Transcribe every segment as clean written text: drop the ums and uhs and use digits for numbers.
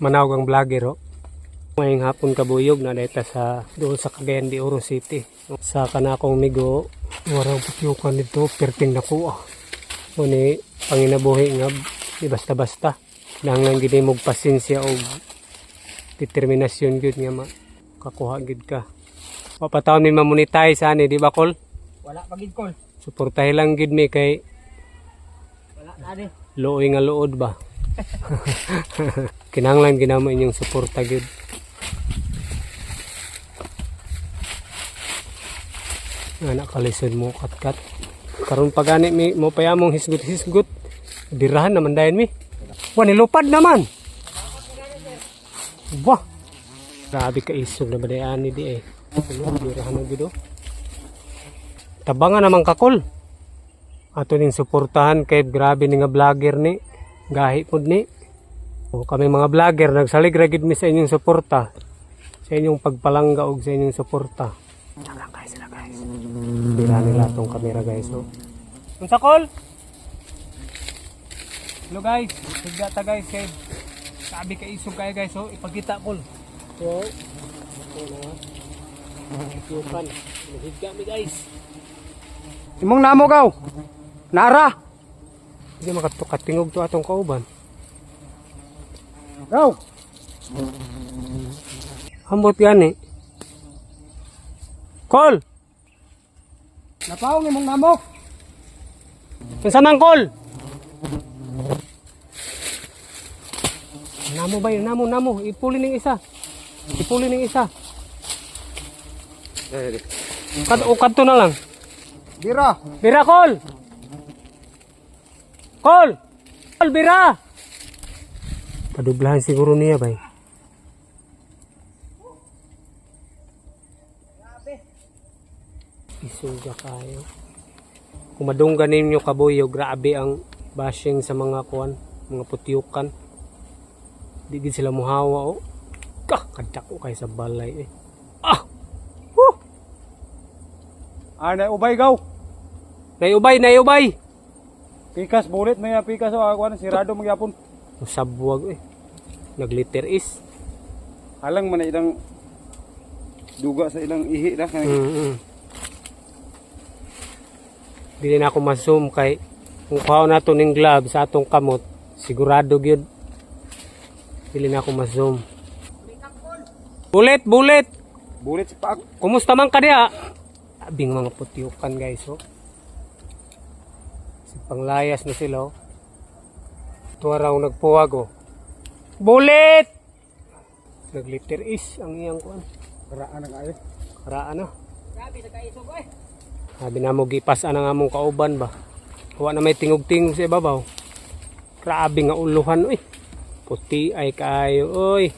Manawag ang vlogger o. Ngayong hapon kabuyog na dahita sa doon sa Cagayan de Oro City. Sa kanakong migo, warang putyukan nito, perting na ko. Ni panginabuhi nga, di basta-basta. Nanglang gini mong pasensya o determinasyon gud nga makakuha gud ka. Papataon min mamonetize ani, di ba Kol? Wala pa gid Kol. Suportahin lang gud mi kay Wala na di. looy nga luod ba. Kinahanglan ginamo inyong suporta gud. Anak kalisod mo katkat. Karon pagani mi mo payamong hisgut-hisgut. Birahan naman dayon mi. Wa nilupad naman. Wah. Grabe ka isog na badayan ni di eh. Birahan na gid. Tabangan naman kakol. Ato ning suportahan kay grabe ni nga vlogger ni. Gahi pod ni. O kami mga vlogger nagsalig ra gid mi sa inyong suporta. Sa inyong pagpalangga og sa inyong suporta. Lang guys sila guys. Bira nila tong camera guys so. Unsa Kol? Hello guys, higata guys kay sabi ka isog kay guys so ipakita Kol. So, yukan, higda mi guys. Imong namo gaw. Nara. Hindi makatukatingog to atong kauban. Gaw. Hambot gani. Kol! Napaong imong namo. Unsa man Kol? Namo ba yun? Namo. Ipuli ning isa. Kadto na lang. Bira. Bira Kol! Kol, bira! Padublahan siguro niya bay. Isuga kayo. Kung madunggan ninyo kaboyo, grabe ang bashing sa mga kuwan, mga putyukan. Di gid sila muhawa o. Kadako kay sa balay eh. Ana ubay gaw. Nayubay. Pikas bulit may pikas o ako sirado magyapon. Sabwag eh. Nagliter is. Alang man ilang duga sa ilang ihi na kay. Dili na ako ma-zoom kay kung kuha nato ning glove sa atong kamot, sigurado gyud. Dili na ako ma-zoom. Bulit. Bulit sa paak. Kumusta man ka diha? Abing mga putyukan guys oh. Si panglayas na sila oh. Ito raw nagpuwag oh. Bulit! Nagliter is ang iyang kuan. Karaan na kayo. Karaan na. Sabi sa kaisog eh. Sabi na mo gipas ang among kauban ba. Huwa na may tingog-tingog sa ibabaw. Grabe nga uluhan oy. Puti ay kaayo oy.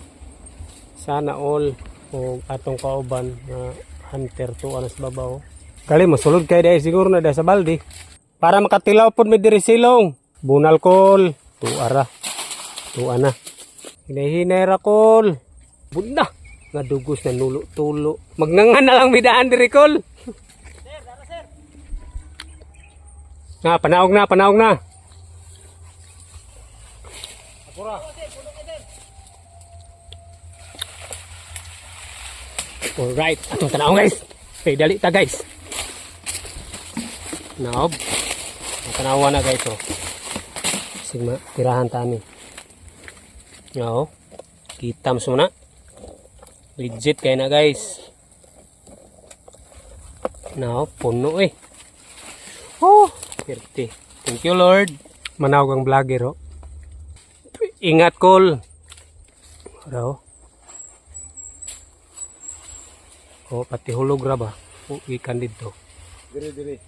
Sana all o atong kauban na hunter to anas babaw. Kali mo sulod kay dai siguro na dai sa baldi. Para makatilaw pod mi diri silong. Bunal Kol. Tuara. Tuana. Hinay-hinay ra Kol. Bunda. Nga dugos na nulo-tulo. Magnangan na lang midaan diri Kol. Sir. Na, panaog na. Apura. Alright, atong tanaw guys. Okay, dali ta guys. Naob. Tanawa na guys oh. Sigma, tirahan tani. Yo. Kita mo na. Legit kay na guys. Now, puno eh. Oh, pirti. Thank you Lord. Manawag ang vlogger oh. Ingat Kol. Raw. Oh, pati hulog ra ba? Ikan dito. Diri.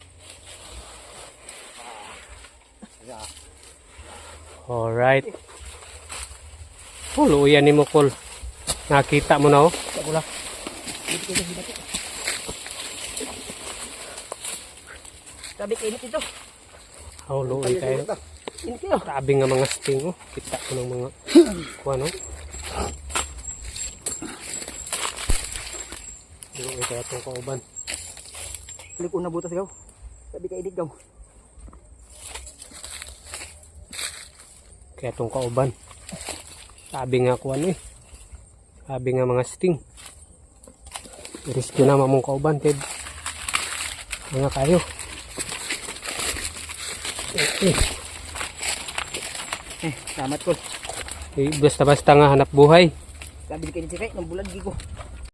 Alright. Luyan ni mo Kol. Nakita mo na oh. Wala. Sabi kainit ito. Luoy tayo. Init ito. Grabe nga mga sting oh. Kita ko ng mga kuha no. Luoy tayo itong kauban. Klik una butas gaw. Sabi kainit gaw. Kaya itong kauban. Sabi nga kuan eh. Sabi nga mga sting. Rescue na mamong kauban, Ted. Mga kayo. Salamat ko. Basta-basta nga hanap buhay. Sabi kayo si Kay, ng bulag ko.